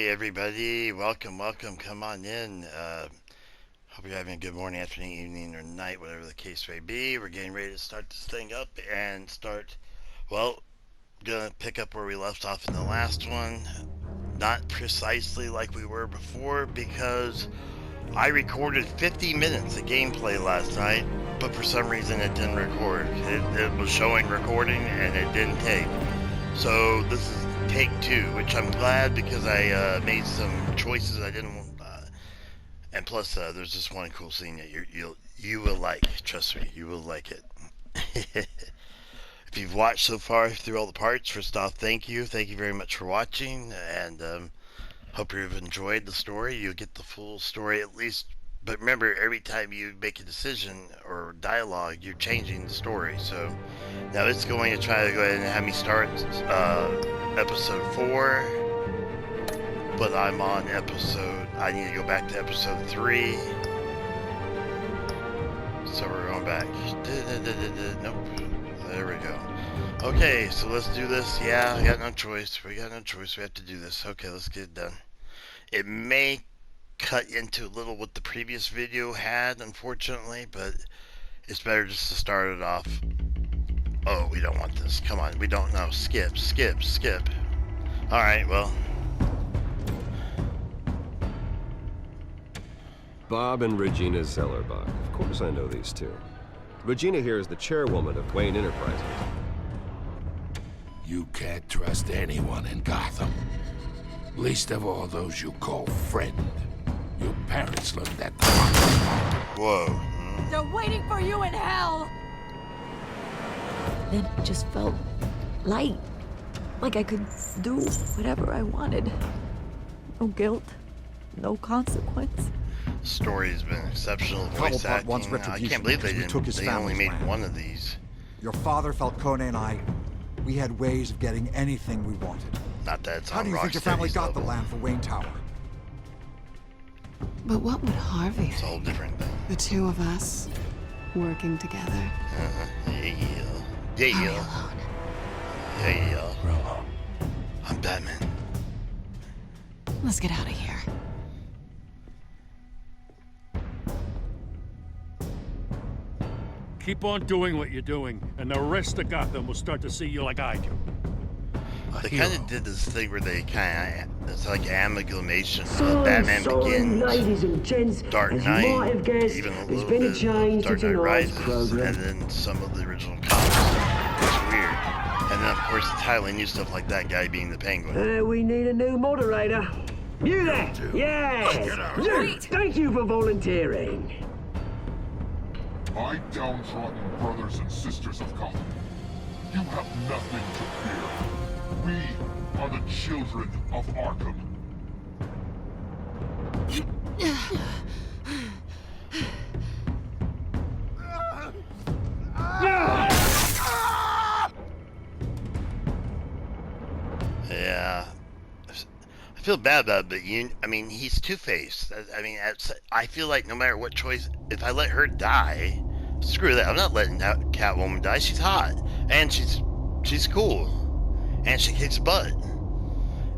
Hey everybody, welcome. Come on in. Hope you're having a good morning, afternoon, evening, or night, whatever the case may be. We're getting ready to start this thing up and gonna pick up where we left off in the last one. Not precisely like we were before, because I recorded 50 minutes of gameplay last night, but for some reason it didn't record. It was showing recording and it didn't take. So this is take two, which I'm glad, because I made some choices I didn't want, and plus there's this one cool scene that you will like. Trust me, you will like it. If you've watched so far through all the parts, first off, thank you very much for watching, and hope you've enjoyed the story. You'll get the full story at least. But remember, every time you make a decision or dialogue, you're changing the story. So now it's going to try to go ahead and have me start episode 4. But I'm on I need to go back to episode 3. So we're going back. Nope. There we go. Okay, so let's do this. Yeah, I got no choice. We have to do this. Okay, let's get it done. It may cut into a little what the previous video had, unfortunately, but it's better just to start it off. Oh, we don't want this. Come on, we don't know. Skip. Alright, well. Bob and Regina Zellerbach. Of course I know these two. Regina here is the chairwoman of Wayne Enterprises. You can't trust anyone in Gotham. Least of all those you call friend. Your parents learned that. Whoa. They're waiting for you in hell! Then it just felt light. Like I could do whatever I wanted. No guilt, no consequence. The story's been exceptional. Voice acting. I can't believe they only made one of these. Your father felt Kone and I, we had ways of getting anything we wanted. Not that it's on How do you think your family got the level. land for Wayne Tower? But what would Harvey It's a whole different thing. The two of us working together. Yeah. How alone? Yeah. We're alone. I'm Batman. Let's get out of here. Keep on doing what you're doing, and the rest of Gotham will start to see you like I do. They kind of did this thing where they it's like amalgamation of Batman Begins, ladies and gents, Dark as Knight, you might have guessed, even a there's little been bit a change of Dark to Knight tonight's Rises, program. and then some of the original comics. It's weird. And then, of course, Tyler new stuff like that guy being the Penguin. We need a new moderator. You there? Yeah. You. Thank you for volunteering. My downtrodden brothers and sisters of Gotham, you have nothing to fear. We are the children of Arkham. Yeah. I feel bad about it, but he's Two-Faced. I feel like no matter what choice, if I let her die, screw that. I'm not letting that Catwoman die. She's hot. And she's cool. And she kicks butt.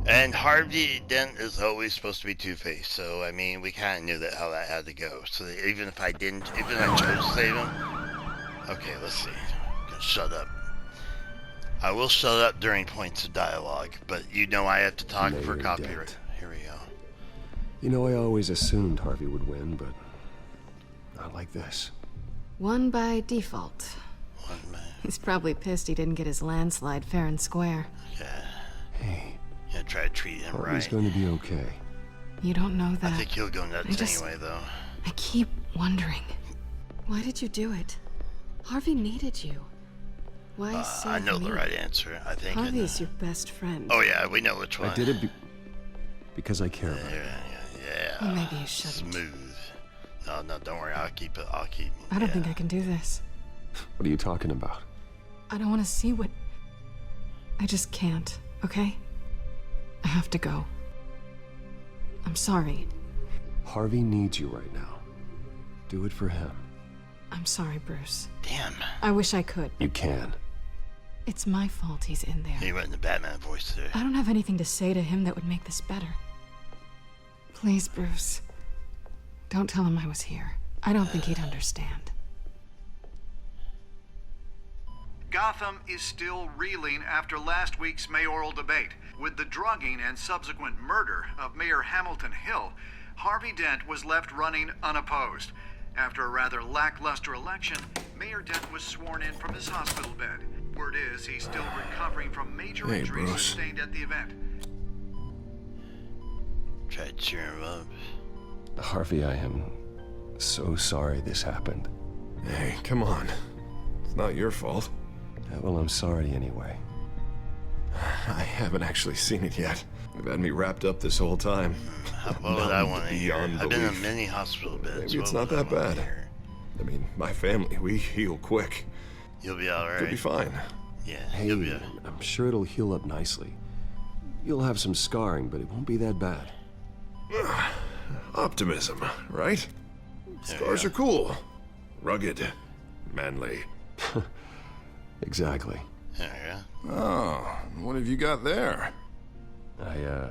And Harvey Dent is always supposed to be Two-Faced. So, we kind of knew how that had to go. So even if I chose to save him. Okay, let's see. I'm gonna shut up. I will shut up during points of dialogue, but I have to talk for copyright. Here we go. You know, I always assumed Harvey would win, but not like this. Won by default. One man. He's probably pissed he didn't get his landslide fair and square. Yeah. Hey. Yeah, try to treat him Harvey's right. going to be okay. You don't know that. I think he'll go nuts anyway, though. I keep wondering. Why did you do it? Harvey needed you. Why save I know me? the right answer, I think. Harvey's your best friend. Oh, yeah, we know which one. I did it because I care about it. Yeah. Well, maybe you shouldn't. Smooth. No, don't worry. I'll keep it. I don't think I can do this. What are you talking about? I don't want to see what... I just can't, okay? I have to go. I'm sorry. Harvey needs you right now. Do it for him. I'm sorry, Bruce. Damn. I wish I could. You can. It's my fault he's in there. You went in the Batman voice there. I don't have anything to say to him that would make this better. Please, Bruce. Don't tell him I was here. I don't think he'd understand. Gotham is still reeling after last week's mayoral debate. With the drugging and subsequent murder of Mayor Hamilton Hill, Harvey Dent was left running unopposed. After a rather lackluster election, Mayor Dent was sworn in from his hospital bed. Word is he's still recovering from major injuries sustained at the event. Try to cheer him up. Harvey, I am so sorry this happened. Hey, come on. It's not your fault. Well, I'm sorry anyway. I haven't actually seen it yet. They've had me wrapped up this whole time. What would I want to hear? Beyond I've been in belief. many hospital beds. Maybe it's What not would I that wanna bad. hear? I mean, my family, we heal quick. You'll be alright. You'll be fine. Yeah, Hey, you'll be. I'm sure it'll heal up nicely. You'll have some scarring, but it won't be that bad. Optimism, right? Scars are cool. Rugged. Manly. Exactly. There you go. Oh, what have you got there? I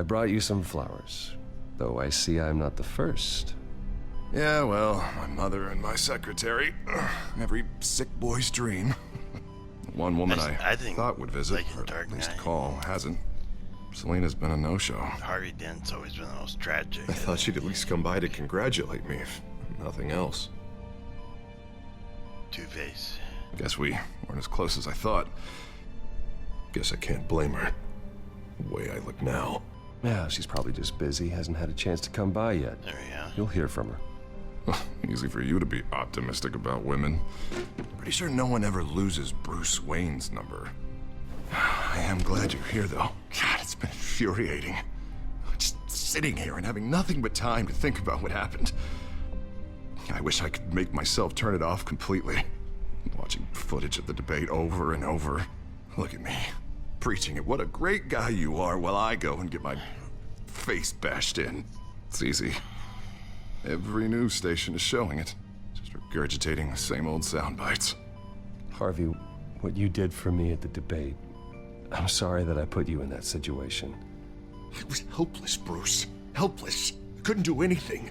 brought you some flowers. Though I see I'm not the first. Yeah, well, my mother and my secretary. Every sick boy's dream. One woman I think, thought would visit, like in or Dark at least Knight, call, hasn't. Selena's been a no-show. Harvey Dent's always been the most tragic. I thought she'd at least come by to congratulate me, if nothing else. Two-Face. Guess we weren't as close as I thought. Guess I can't blame her. The way I look now. Yeah, she's probably just busy, hasn't had a chance to come by yet. There we go. You'll hear from her. Easy for you to be optimistic about women. Pretty sure no one ever loses Bruce Wayne's number. I am glad you're here, though. God, it's been infuriating. Just sitting here and having nothing but time to think about what happened. I wish I could make myself turn it off completely. Watching footage of the debate over and over. Look at me, preaching at what a great guy you are while I go and get my face bashed in. It's easy. Every news station is showing it. Just regurgitating the same old sound bites. Harvey, what you did for me at the debate, I'm sorry that I put you in that situation. It was helpless, Bruce. Helpless. Couldn't do anything.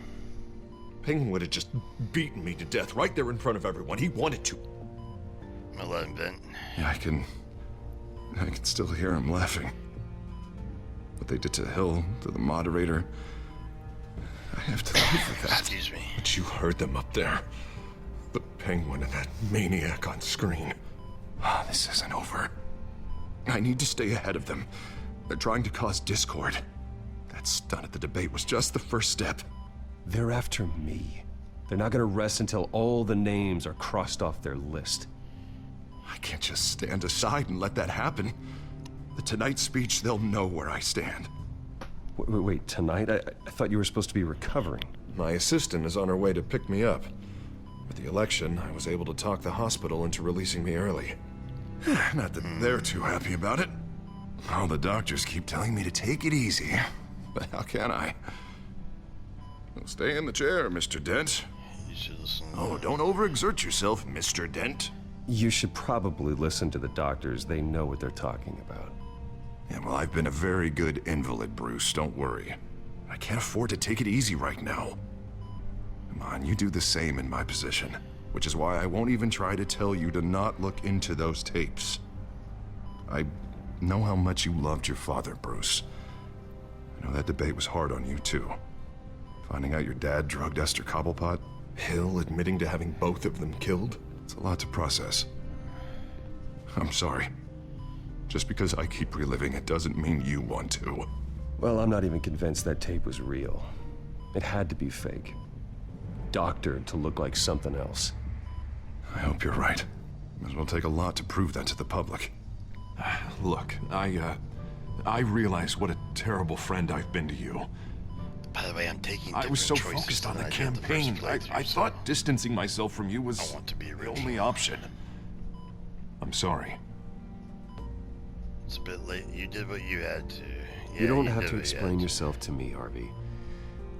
Penguin would have just beaten me to death right there in front of everyone. He wanted to. I'm gonna let him vent. Yeah, I can still hear him laughing. What they did to Hill, to the moderator. I have to live with that. Excuse me. But you heard them up there. The Penguin and that maniac on screen. This isn't over. I need to stay ahead of them. They're trying to cause discord. That stunt at the debate was just the first step. They're after me. They're not gonna rest until all the names are crossed off their list. I can't just stand aside and let that happen. The Tonight speech, they'll know where I stand. Wait, tonight? I thought you were supposed to be recovering. My assistant is on her way to pick me up. With the election, I was able to talk the hospital into releasing me early. Not that they're too happy about it. All the doctors keep telling me to take it easy. But how can I? Well, stay in the chair, Mr. Dent. You should listen. Oh, don't overexert yourself, Mr. Dent. You should probably listen to the doctors. They know what they're talking about. Yeah, well, I've been a very good invalid, Bruce. Don't worry. I can't afford to take it easy right now. Come on, you do the same in my position. Which is why I won't even try to tell you to not look into those tapes. I know how much you loved your father, Bruce. I know that debate was hard on you, too. Finding out your dad drugged Esther Cobblepot, Hill admitting to having both of them killed, it's a lot to process. I'm sorry. Just because I keep reliving it doesn't mean you want to. Well, I'm not even convinced that tape was real. It had to be fake. Doctored to look like something else. I hope you're right. It will take a lot to prove that to the public. Look, I realize what a terrible friend I've been to you. By the way, I'm taking. I was so different choices focused on than the I did campaign. first I playthrough, so thought distancing myself from you was I want to be the original. only option. I'm sorry. It's a bit late. You did what you had to. Yeah, You don't did have to what you explain had yourself to me, Harvey.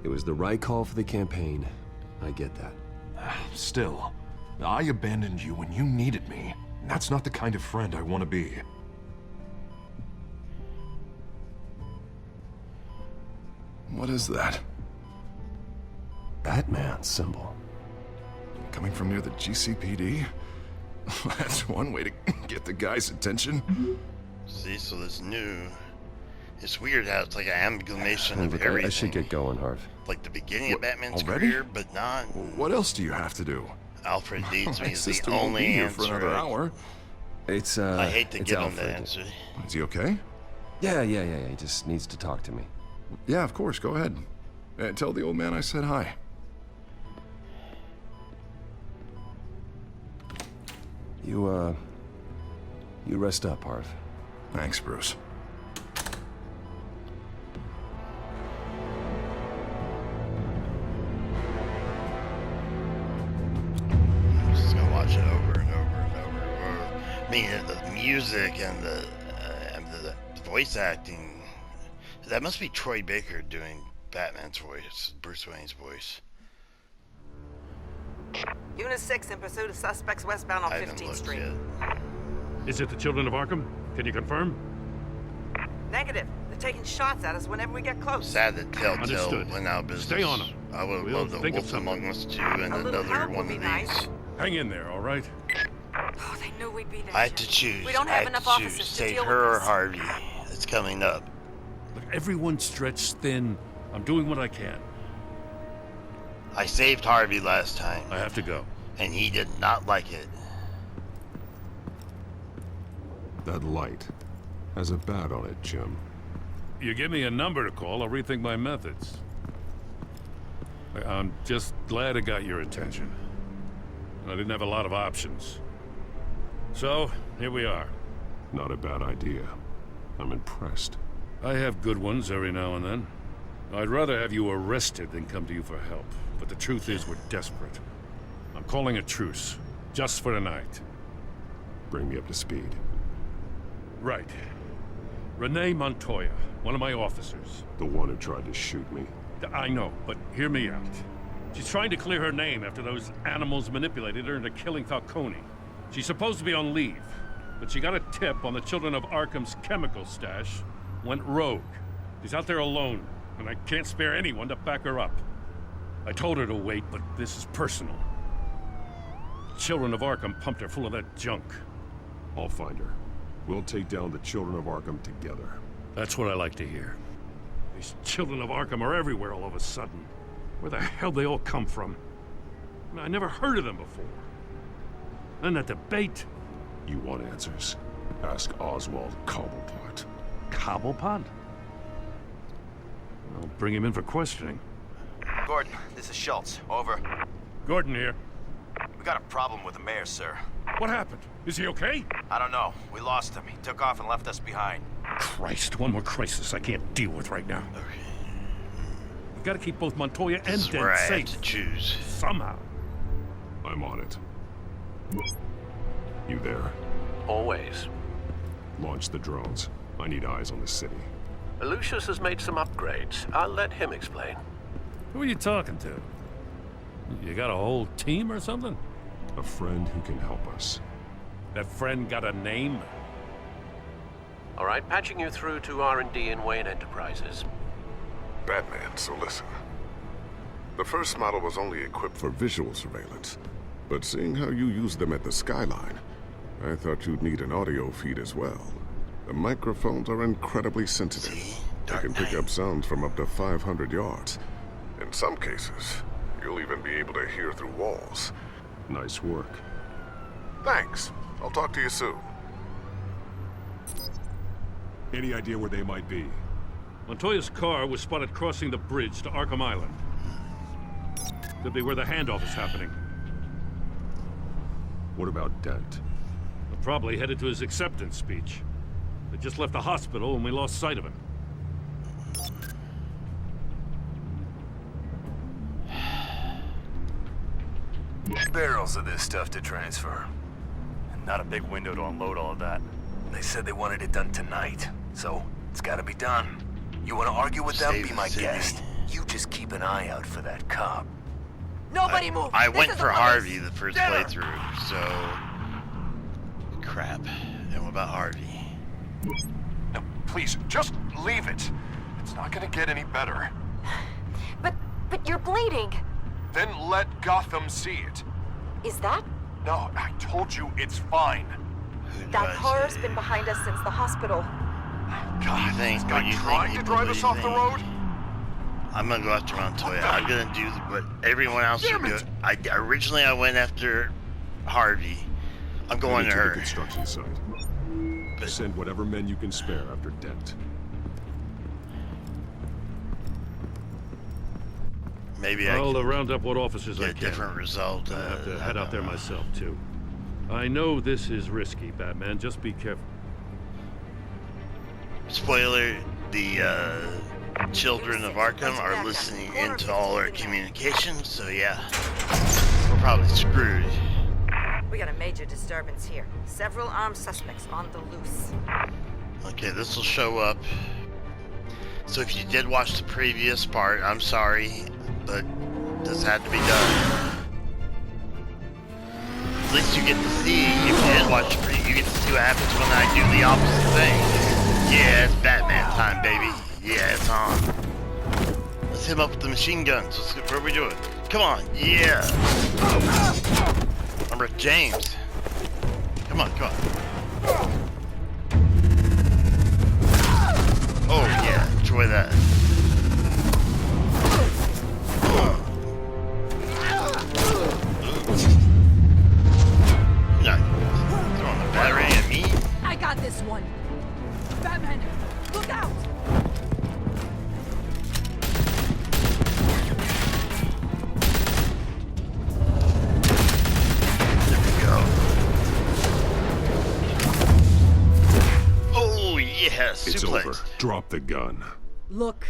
It was the right call for the campaign. I get that. Still, I abandoned you when you needed me. That's not the kind of friend I want to be. What is that? Batman symbol. Coming from near the GCPD? That's one way to get the guy's attention. See, so this new... It's weird how it's like an amalgamation of Look, everything. I should get going, Harv. Like the beginning of Batman's already? career, but not... What else do you have to do? Alfred Deeds My is the sister won't only be here answer. for another hour. It's, I hate to it's give him Alfred. the answer. Is he okay? Yeah. He just needs to talk to me. Yeah, of course. Go ahead. Tell the old man I said hi. You rest up, Harv. Thanks, Bruce. I'm just gonna watch it over and over and over. I mean, the music and the voice acting. That must be Troy Baker doing Batman's voice, Bruce Wayne's voice. Unit 6 in pursuit of suspects westbound on I haven't 15th looked Street. yet. Is it the Children of Arkham? Can you confirm? Negative. They're taking shots at us whenever we get close. Sad that Telltale Understood. went out of business. Stay on 'em. I would We'll love the think of Wolf something. Among Us 2 and A little another help one would be of nice. these. Hang in there, all right? Oh, they knew we'd be there. I had to choose. We don't I have had enough to officers choose. to Save deal her with or this. Harvey. It's coming up. Look, everyone's stretched thin. I'm doing what I can. I saved Harvey last time, I have to go. and he did not like it. That light has a bat on it, Jim. You give me a number to call, I'll rethink my methods. I'm just glad it got your attention. I didn't have a lot of options. So, here we are. Not a bad idea. I'm impressed. I have good ones every now and then. I'd rather have you arrested than come to you for help. But the truth is, we're desperate. I'm calling a truce, just for tonight. Bring me up to speed. Right. Renee Montoya, one of my officers. The one who tried to shoot me. I know, but hear me out. She's trying to clear her name after those animals manipulated her into killing Falcone. She's supposed to be on leave, but she got a tip on the Children of Arkham's chemical stash, went rogue. She's out there alone, and I can't spare anyone to back her up. I told her to wait, but this is personal. Children of Arkham pumped her full of that junk. I'll find her. We'll take down the Children of Arkham together. That's what I like to hear. These Children of Arkham are everywhere all of a sudden. Where the hell they all come from? I never heard of them before. And that debate. You want answers? Ask Oswald Cobblepot. Cobblepot? I'll bring him in for questioning. Gordon, this is Schultz. Over. Gordon here. We got a problem with the mayor, sir. What happened? Is he okay? I don't know. We lost him. He took off and left us behind. Christ, one more crisis I can't deal with right now. We've got to keep both Montoya and This is Dent where I have safe. to choose. Somehow. I'm on it. You there? Always. Launch the drones. I need eyes on the city. Lucius has made some upgrades. I'll let him explain. Who are you talking to? You got a whole team or something? A friend who can help us. That friend got a name? All right, patching you through to R&D in Wayne Enterprises. Batman, so listen. The first model was only equipped for visual surveillance, but seeing how you use them at the Skyline, I thought you'd need an audio feed as well. The microphones are incredibly sensitive. They can pick up sounds from up to 500 yards. In some cases, you'll even be able to hear through walls. Nice work. Thanks. I'll talk to you soon. Any idea where they might be? Montoya's car was spotted crossing the bridge to Arkham Island. Could be where the handoff is happening. What about Dent? We're probably headed to his acceptance speech. They just left the hospital and we lost sight of him. Barrels of this stuff to transfer. And not a big window to unload all of that. They said they wanted it done tonight, so it's gotta be done. You wanna argue with them? Be my guest. You just keep an eye out for that cop. Nobody move! I This went is for the Harvey police. the first Dinner. playthrough, so... Crap. And what about Harvey? No, please, just leave it. It's not gonna get any better. But you're bleeding. Then let Gotham see it. Is that? No, I told you it's fine. That car's been behind us since the hospital. God, you think? this guy trying to drive us off the road? I'm gonna go after Montoya. I'm gonna do what everyone else should do. Originally I went after Harvey. I'm going to the her. construction site. Send whatever men you can spare after Dent. Maybe I'll round up what officers I get a can. different result. I have to head out there myself, too. I know this is risky, Batman. Just be careful. Spoiler, the children of Arkham are listening into all our communications, so yeah. We're probably screwed. We got a major disturbance here. Several armed suspects on the loose. Okay, this will show up. So if you did watch the previous part, I'm sorry, but this had to be done. At least you get to see, if you did watch the preview, you get to see what happens when I do the opposite thing. Yeah, it's Batman time, baby. Yeah, it's on. Let's hit him up with the machine guns. What are we doing? Come on, yeah. I'm Rick James. Come on, come on. Oh yeah, enjoy that. You're not throwing a battery at me? I got this one. Batman, look out! There we go. Oh yes, It's suplex. over. Drop the gun. Look,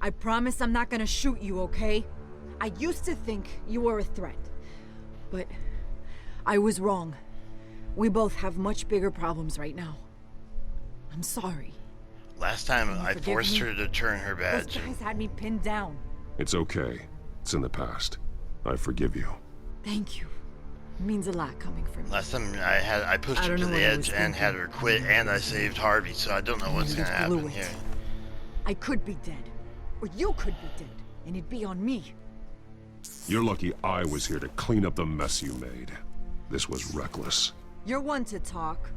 I promise I'm not gonna shoot you, okay? I used to think you were a threat, but I was wrong. We both have much bigger problems right now. I'm sorry. Last time I forgive forced me? her to turn her Those badge. guys had me pinned down. It's okay. It's in the past. I forgive you. Thank you. It means a lot coming from you. Last time I pushed I her don't to know the what I edge was and had thinking. her quit, and I saved Harvey, so I don't know what's You gonna just blew happen it. here. I could be dead, or you could be dead, and it'd be on me. You're lucky I was here to clean up the mess you made. This was reckless. You're one to talk.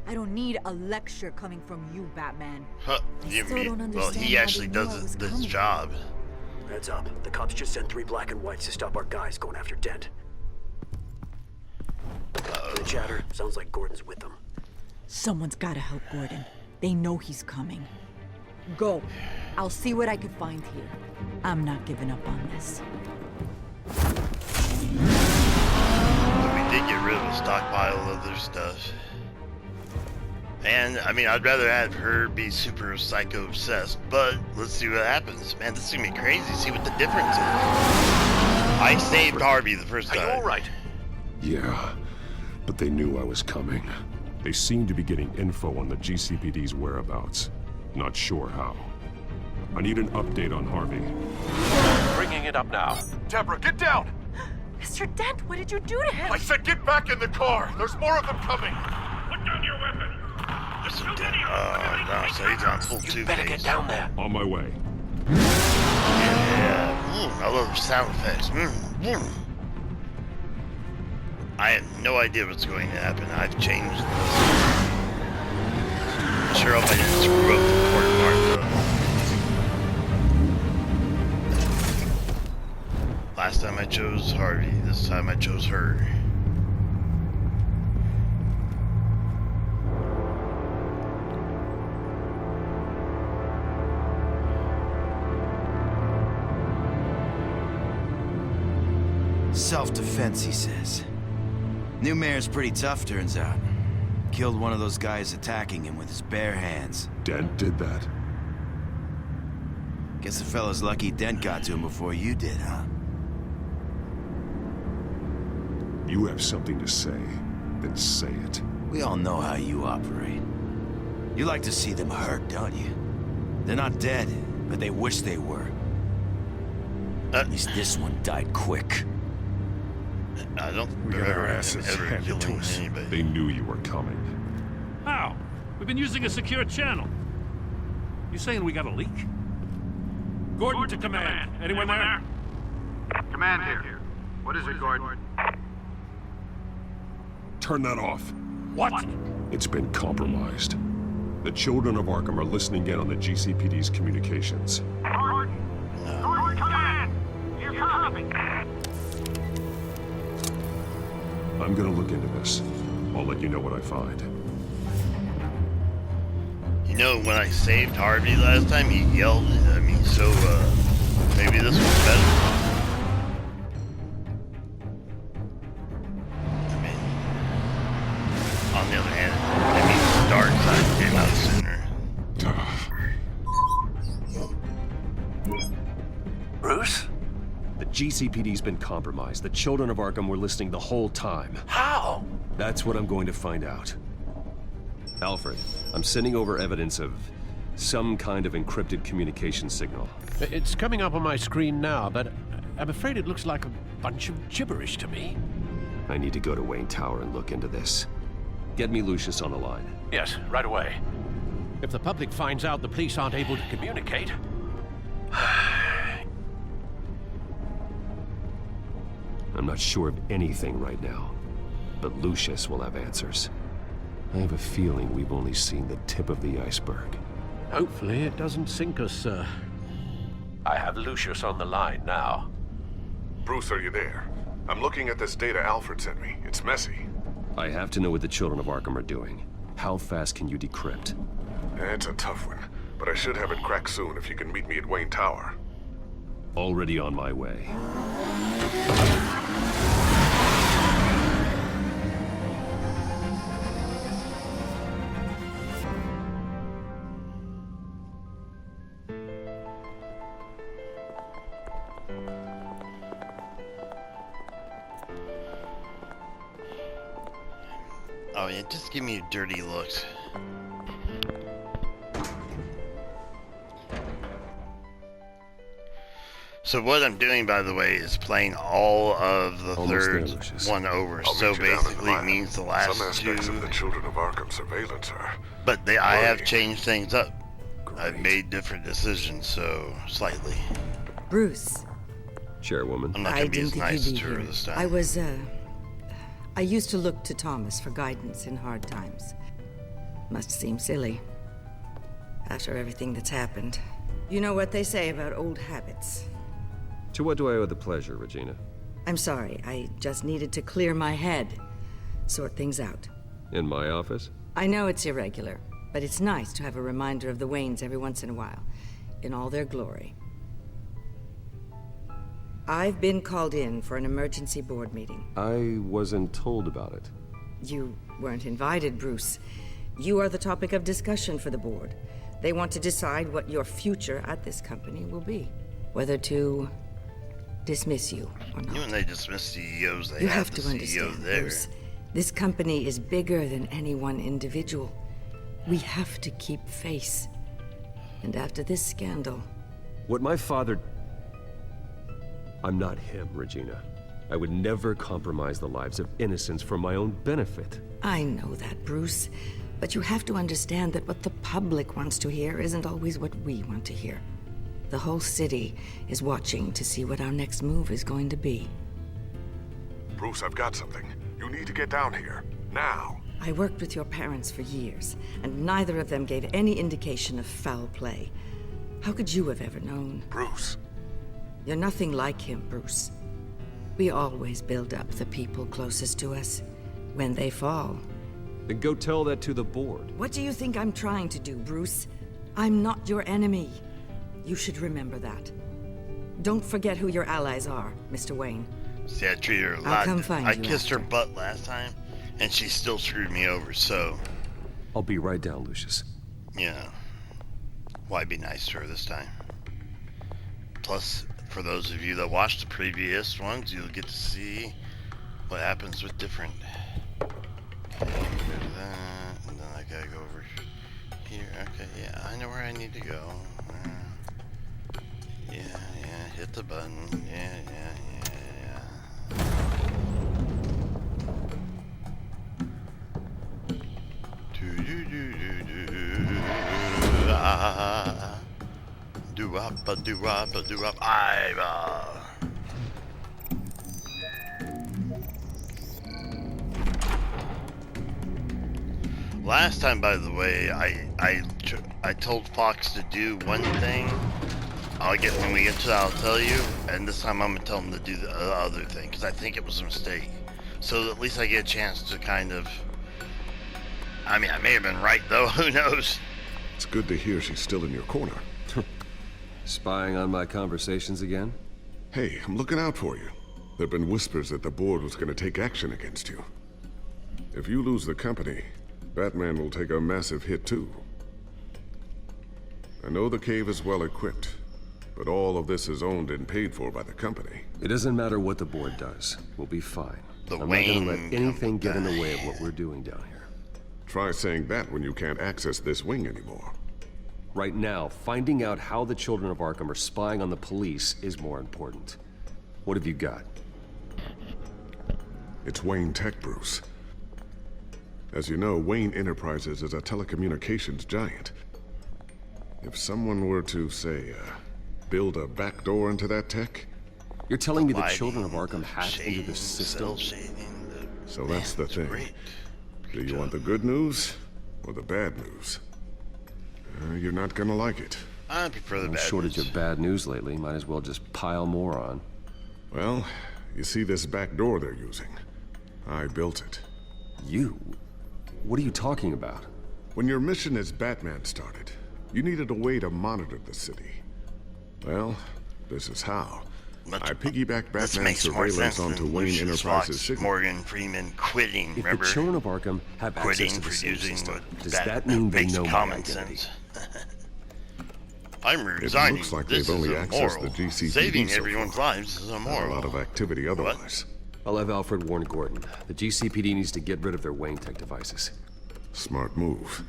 I don't need a lecture coming from you, Batman. Huh, still don't well, understand he how actually they knew I does was this coming. job. Heads up. The cops just sent 3 black and whites to stop our guys going after Dent. The chatter sounds like Gordon's with them. Someone's gotta help Gordon. They know he's coming. Go. I'll see what I can find here. I'm not giving up on this. But we did get rid of a stockpile of other stuff. And, I mean, I'd rather have her be super psycho-obsessed, but let's see what happens. Man, this is gonna be crazy. See what the difference is. I saved Harvey the first time. Are you alright? Yeah, but they knew I was coming. They seemed to be getting info on the GCPD's whereabouts. Not sure how. I need an update on Harvey. Bringing it up now. Deborah, get down! Mr. Dent, what did you do to him? I said get back in the car! There's more of them coming! Put down your weapon! No, so he's on full two-face. Better get down there. On my way. Yeah, I love the sound effects. I have no idea what's going to happen. I've changed this. Sure hope I didn't screw up the important part though. Last time I chose Harvey, this time I chose her. Self-defense, he says. New mayor's pretty tough, turns out. Killed one of those guys attacking him with his bare hands. Dent did that. Guess the fella's lucky Dent got to him before you did, huh? You have something to say, then say it. We all know how you operate. You like to see them hurt, don't you? They're not dead, but they wish they were. At least this one died quick. I don't We got our remember him asses ever handed to killing us. anybody. They knew you were coming. How? We've been using a secure channel. You saying we got a leak? Gordon to command. Anyone there? Command here. What is it, Gordon? Turn that off. What? It's been compromised. The children of Arkham are listening in on the GCPD's communications. Gordon, command! You copy? I'm gonna look into this. I'll let you know what I find. You know, when I saved Harvey last time, he yelled at me, so, maybe this was better. I mean, on the other hand, maybe the dark side came out sooner. Bruce? The GCPD's been compromised. The children of Arkham were listening the whole time. How? That's what I'm going to find out. Alfred, I'm sending over evidence of some kind of encrypted communication signal. It's coming up on my screen now, but I'm afraid it looks like a bunch of gibberish to me. I need to go to Wayne Tower and look into this. Get me Lucius on the line. Yes, right away. If the public finds out the police aren't able to communicate... I'm not sure of anything right now, but Lucius will have answers. I have a feeling we've only seen the tip of the iceberg. Hopefully it doesn't sink us, sir. I have Lucius on the line now. Bruce, are you there? I'm looking at this data Alfred sent me. It's messy. I have to know what the children of Arkham are doing. How fast can you decrypt? It's a tough one, but I should have it cracked soon if you can meet me at Wayne Tower. Already on my way. Oh yeah, just give me dirty looks. So what I'm doing, by the way, is playing all of the third one over. So basically, it means the last Some aspects two. of the Children of Arkham surveillance are... But I have changed things up. I've made different decisions, so slightly. Bruce. Chairwoman. I'm not gonna be as nice to her this time. I used to look to Thomas for guidance in hard times. Must seem silly. After everything that's happened. You know what they say about old habits. To what do I owe the pleasure, Regina? I'm sorry, I just needed to clear my head. Sort things out. In my office? I know it's irregular, but it's nice to have a reminder of the Waynes every once in a while. In all their glory. I've been called in for an emergency board meeting. I wasn't told about it. You weren't invited, Bruce. You are the topic of discussion for the board. They want to decide what your future at this company will be. Whether to dismiss you or not. When they dismiss CEOs, they You have have the to CEO understand, there. Bruce. This company is bigger than any one individual. We have to keep face. And after this scandal... What my father... I'm not him, Regina. I would never compromise the lives of innocents for my own benefit. I know that, Bruce. But you have to understand that what the public wants to hear isn't always what we want to hear. The whole city is watching to see what our next move is going to be. Bruce, I've got something. You need to get down here. Now. I worked with your parents for years, and neither of them gave any indication of foul play. How could you have ever known? Bruce. You're nothing like him, Bruce. We always build up the people closest to us. When they fall. Then go tell that to the board. What do you think I'm trying to do, Bruce? I'm not your enemy. You should remember that. Don't forget who your allies are, Mr. Wayne. See, I treated her a I'll lot. come find I you kissed her after. butt last time, and she still screwed me over, so... I'll be right down, Lucius. Yeah. Why be nice to her this time? Plus, for those of you that watched the previous ones, you'll get to see what happens with different... Okay, go to that, and then I gotta go over here. Okay, yeah, I know where I need to go. Yeah, hit the button. Yeah. Do-wop, do-wop, do-wop. Last time, by the way, I told Fox to do one thing. When we get to that, I'll tell you. And this time I'm gonna tell him to do the other thing because I think it was a mistake. So at least I get a chance to kind of. I mean, I may have been right though. Who knows? It's good to hear she's still in your corner. Spying on my conversations again? Hey, I'm looking out for you. There've been whispers that the board was going to take action against you. If you lose the company, Batman will take a massive hit too. I know the cave is well equipped, but all of this is owned and paid for by the company. It doesn't matter what the board does. We'll be fine. I'm not going to let anything get in the way of what we're doing down here. Try saying that when you can't access this wing anymore. Right now, finding out how the children of Arkham are spying on the police is more important. What have you got? It's Wayne Tech, Bruce. As you know, Wayne Enterprises is a telecommunications giant. If someone were to, say, build a backdoor into that tech... You're telling me the children of Arkham hacked into the system? So that's the thing. Do you want the good news or the bad news? You're not gonna like it. I prefer the bad shortage of bad news lately. Might as well just pile more on. Well, you see this back door they're using? I built it. You? What are you talking about? When your mission as Batman started, you needed a way to monitor the city. Well, this is how. I piggybacked Batman's surveillance onto Wayne Enterprises' signal. Morgan Freeman quitting, if remember? the children of Arkham have access to the same system, does that mean they know my identity? I'm resigning. It looks like they've only accessed the GCPD Saving so everyone's far. lives is immoral. Not a lot of activity otherwise. I'll have Alfred warn Gordon. The GCPD needs to get rid of their Wayne Tech devices. Smart move.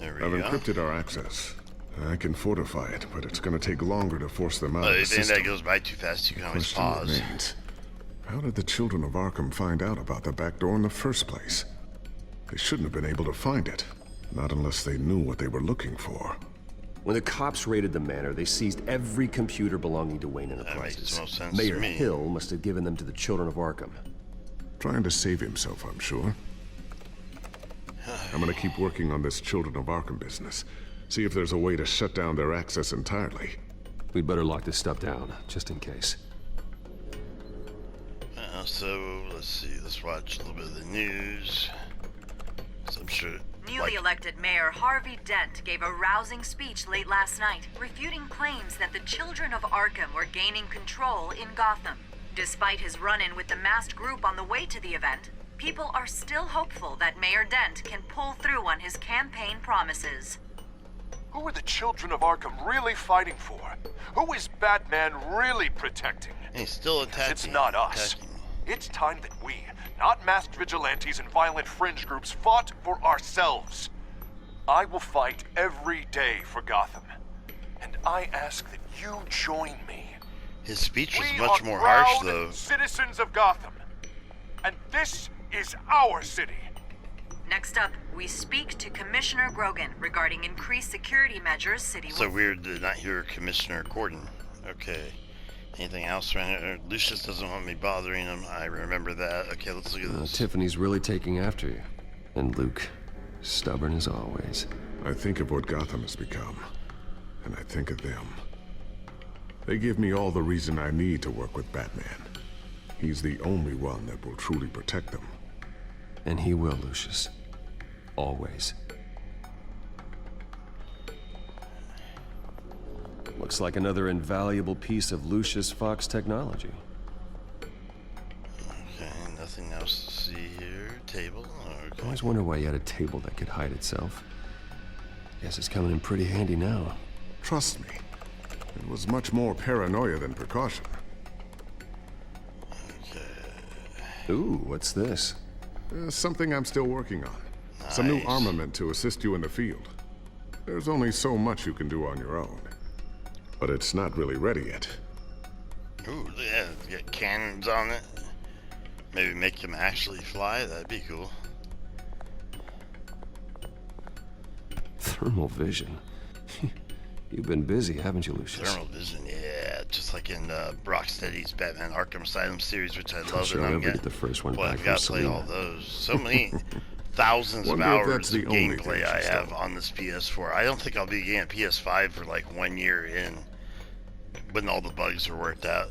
I've encrypted our access. I can fortify it, but it's going to take longer to force them out of the If system. that goes by too fast, you can always pause. Remains. How did the children of Arkham find out about the back door in the first place? They shouldn't have been able to find it. Not unless they knew what they were looking for. When the cops raided the manor, they seized every computer belonging to Wayne Enterprises. That makes no sense Mayor to me. Hill must have given them to the children of Arkham. Trying to save himself, I'm sure. I'm gonna keep working on this Children of Arkham business. See if there's a way to shut down their access entirely. We'd better lock this stuff down, just in case. So, let's see, let's watch a little bit of the news. So I'm sure... Newly elected Mayor Harvey Dent gave a rousing speech late last night, refuting claims that the children of Arkham were gaining control in Gotham. Despite his run-in with the masked group on the way to the event, people are still hopeful that Mayor Dent can pull through on his campaign promises. Who are the children of Arkham really fighting for? Who is Batman really protecting? He's still attacking. It's not us. It's time that we, not masked vigilantes and violent fringe groups, fought for ourselves. I will fight every day for Gotham. And I ask that you join me. His speech was We much are more proud harsh, though. Citizens of Gotham. And this is our city. Next up, we speak to Commissioner Grogan regarding increased security measures citywide. So weird to not hear Commissioner Gordon. Okay. Anything else? Lucius doesn't want me bothering him. I remember that. Okay, let's look at this. Tiffany's really taking after you. And Luke, stubborn as always. I think of what Gotham has become, and I think of them. They give me all the reason I need to work with Batman. He's the only one that will truly protect them. And he will, Lucius. Always. Looks like another invaluable piece of Lucius Fox technology. Okay, nothing else to see here. Table. Okay. I always wonder why you had a table that could hide itself. Guess it's coming in pretty handy now. Trust me, it was much more paranoia than precaution. Ooh, what's this? Something I'm still working on. Some new armament to assist you in the field. There's only so much you can do on your own. But it's not really ready yet. Ooh, yeah, get cannons on it. Maybe make them actually fly. That'd be cool. Thermal vision. You've been busy, haven't you, Lucius? Thermal vision, yeah. Just like in Rocksteady's Batman Arkham Asylum series, which I love. Sure, I'll never get the first one back I've from got to play Selena. all those. So many thousands of hours of gameplay I have on this PS4. I don't think I'll be getting a PS5 for like 1 year in, when all the bugs are worked out.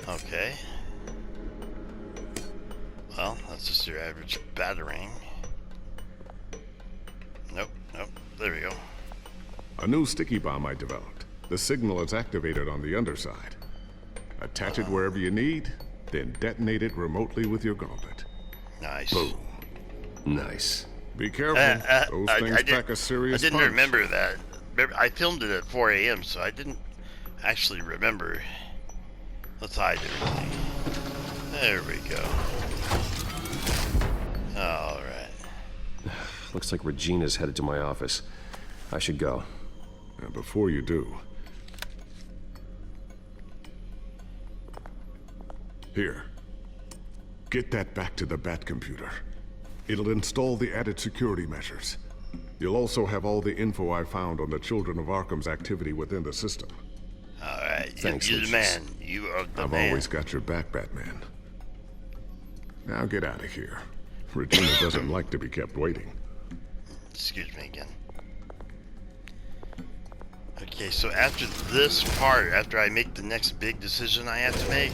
Okay. Well, that's just your average battering. Nope, there we go. A new sticky bomb I developed. The signal is activated on the underside. Attach it wherever you need, then detonate it remotely with your gauntlet. Nice. Boom. Nice. Be careful. Those things pack a serious I didn't punch. remember that. I filmed it at 4 a.m., so I didn't actually remember. Let's hide everything. There we go. All right. Looks like Regina's headed to my office. I should go. And before you do... Here. Get that back to the Bat computer. It'll install the added security measures. You'll also have all the info I found on the Children of Arkham's activity within the system. All right. Thanks, you're the Lucius. man. You are the I've man. always got your back, Batman. Now get out of here. Regina doesn't like to be kept waiting. Excuse me again. Okay, so after this part, after I make the next big decision I have to make,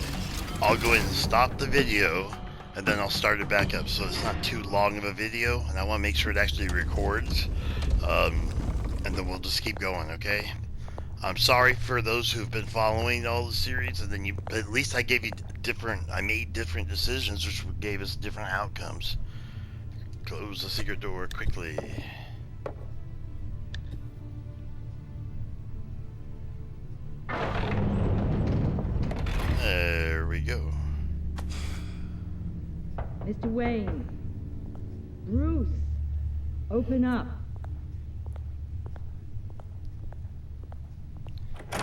I'll go ahead and stop the video, and then I'll start it back up so it's not too long of a video, and I want to make sure it actually records, and then we'll just keep going, okay? I'm sorry for those who've been following all the series, and then at least I gave you I made different decisions, which gave us different outcomes. Close the secret door quickly. There we go. Mr. Wayne. Bruce. Open up.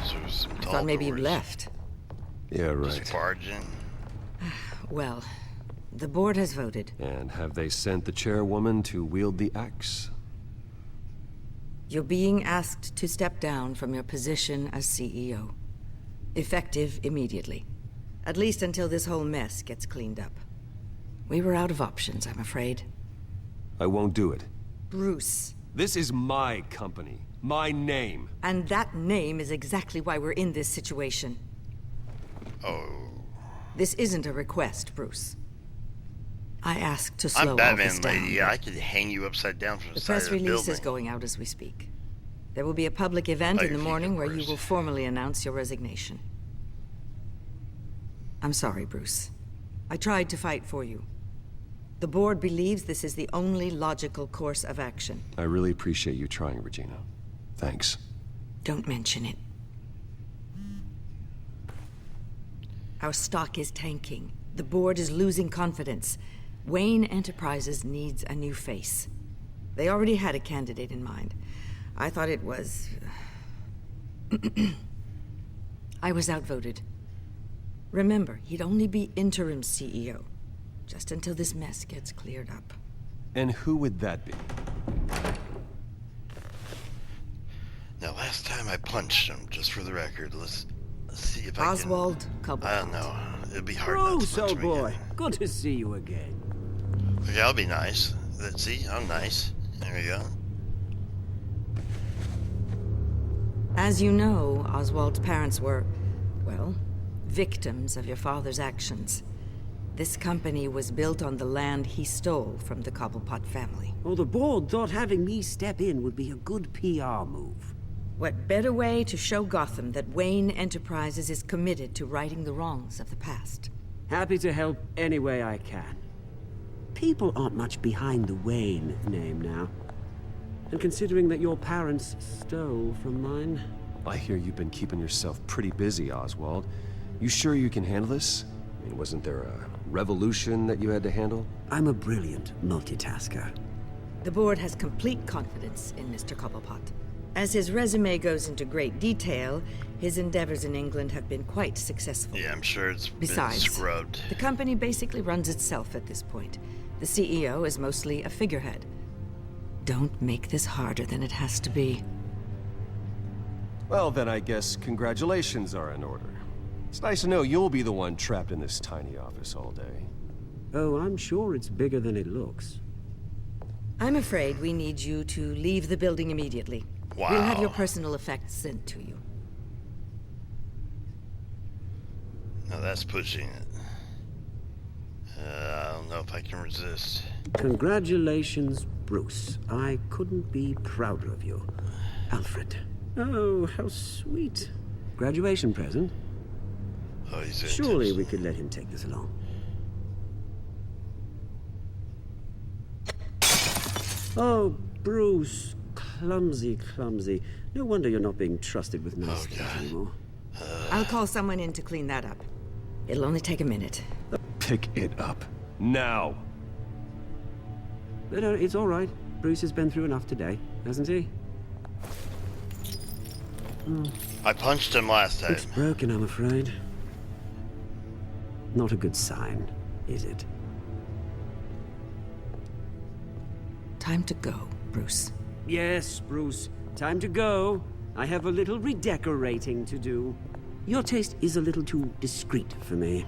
So some I thought maybe you left. Yeah, right. Just barge in. Well, the board has voted. And have they sent the chairwoman to wield the axe? You're being asked to step down from your position as CEO. Effective immediately. At least until this whole mess gets cleaned up. We were out of options, I'm afraid. I won't do it. Bruce. This is my company. My name. And that name is exactly why we're in this situation. Oh. This isn't a request, Bruce. I asked to slow I'm all Batman, this down. lady. I could hang you upside down from the The side press of the release building. is going out as we speak. There will be a public event in the morning where you will formally announce your resignation. I'm sorry, Bruce. I tried to fight for you. The board believes this is the only logical course of action. I really appreciate you trying, Regina. Thanks. Don't mention it. Our stock is tanking. The board is losing confidence. Wayne Enterprises needs a new face. They already had a candidate in mind. I thought it was... I was outvoted. Remember, he'd only be interim CEO, just until this mess gets cleared up. And who would that be? Now, last time I punched him, just for the record, let's see if Oswald I Cobblepot. can... I don't know. It'd be hard not to Bruce, punch old him boy. again. Good to see you again. Okay, I'll be nice. Let's see, I'm nice. There we go. As you know, Oswald's parents were, well, victims of your father's actions. This company was built on the land he stole from the Cobblepot family. Well, the board thought having me step in would be a good PR move. What better way to show Gotham that Wayne Enterprises is committed to righting the wrongs of the past? Happy to help any way I can. People aren't much behind the Wayne name now. And considering that your parents stole from mine... I hear you've been keeping yourself pretty busy, Oswald. You sure you can handle this? I mean, wasn't there a revolution that you had to handle? I'm a brilliant multitasker. The board has complete confidence in Mr. Cobblepot. As his resume goes into great detail, his endeavors in England have been quite successful. Yeah, I'm sure it's Besides, been scrubbed. the company basically runs itself at this point. The CEO is mostly a figurehead. Don't make this harder than it has to be. Well, then I guess congratulations are in order. It's nice to know you'll be the one trapped in this tiny office all day. Oh, I'm sure it's bigger than it looks. I'm afraid we need you to leave the building immediately. Wow. We'll have your personal effects sent to you. Now that's pushing it. I don't know if I can resist. Congratulations, Bruce. I couldn't be prouder of you. Alfred. Oh, how sweet. Graduation present. Oh, he's Surely we could let him take this along. Oh, Bruce. Clumsy, clumsy. No wonder you're not being trusted with nice things anymore. I'll call someone in to clean that up. It'll only take a minute. Pick it up. Now! But it's all right. Bruce has been through enough today, hasn't he? I punched him last time. It's broken, I'm afraid. Not a good sign, is it? Time to go, Bruce. Yes, Bruce. Time to go. I have a little redecorating to do. Your taste is a little too discreet for me.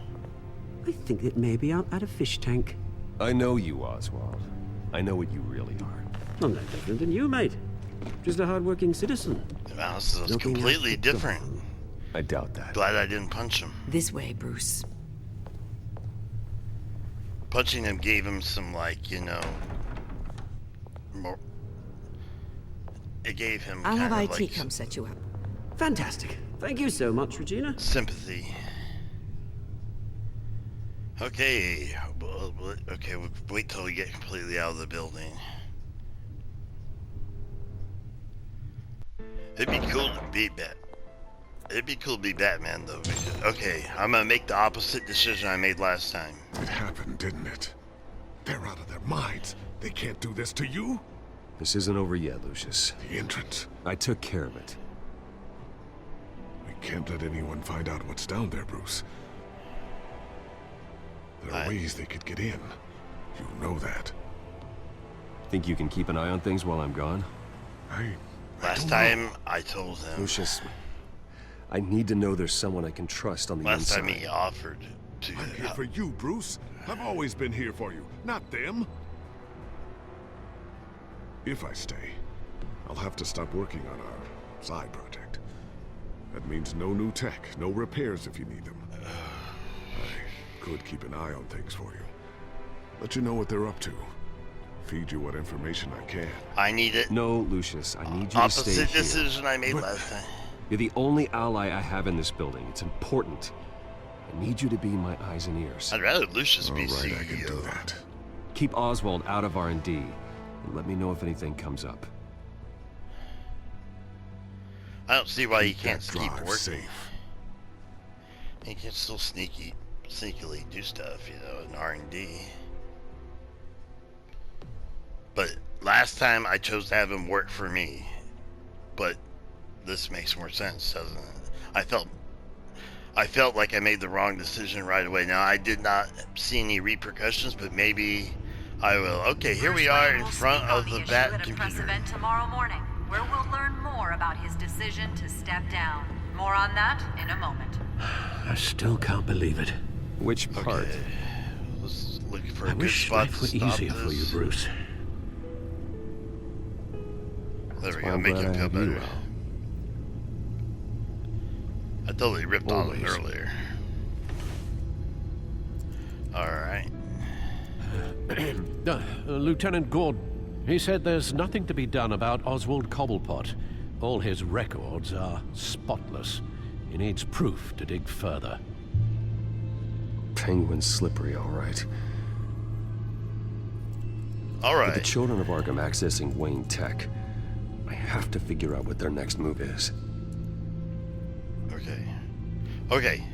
I think that maybe I'll add a fish tank. I know you, Oswald. I know what you really are. I'm no different than you, mate. Just a hard-working citizen. Wow, this is completely different. I doubt that. Glad I didn't punch him. This way, Bruce. Punching him gave him some, like, you know, more. It gave him. I'll have IT like come set you up. Fantastic. Thank you so much, Regina. Sympathy. Okay. Okay, we'll wait till we get completely out of the building. It'd be cool to be It'd be cool to be Batman, though. Because, okay, I'm gonna make the opposite decision I made last time. It happened, didn't it? They're out of their minds. They can't do this to you. This isn't over yet, Lucius. The entrance. I took care of it. We can't let anyone find out what's down there, Bruce. There are ways they could get in. You know that. Think you can keep an eye on things while I'm gone? Last time I told him. Lucius, I need to know there's someone I can trust on the Last inside. time he offered to. I'm here for you, Bruce. I've always been here for you, not them. If I stay, I'll have to stop working on our side project. That means no new tech, no repairs if you need them. I could keep an eye on things for you. Let you know what they're up to. Feed you what information I can. I need it. No, Lucius, I need you to stay here. Opposite decision I made last time. You're the only ally I have in this building. It's important. I need you to be my eyes and ears. I'd rather Lucius be CEO. CEO. I can do that. Keep Oswald out of R&D, and let me know if anything comes up. I don't see why he can't keep working. Safe. He can still sneakily do stuff, you know, in R&D. But last time I chose to have him work for me. But this makes more sense, doesn't it? I felt like I made the wrong decision right away. Now, I did not see any repercussions, but maybe I will. Okay, here we are in front of the Bat at a press computer. event tomorrow morning, where we'll learn more about his decision to step down. More on that in a moment. I still can't believe it. Which part? Okay. Let's look for a I good wish spot life to were stop easier for you, this. Bruce. There we why go, I'm make glad him I feel have you, better. Al. I totally ripped on him Always. earlier. Alright. Lieutenant Gordon, he said there's nothing to be done about Oswald Cobblepot. All his records are spotless. He needs proof to dig further. Penguin's slippery, all right. Alright. With the children of Arkham accessing Wayne Tech, I have to figure out what their next move is. Okay. Okay.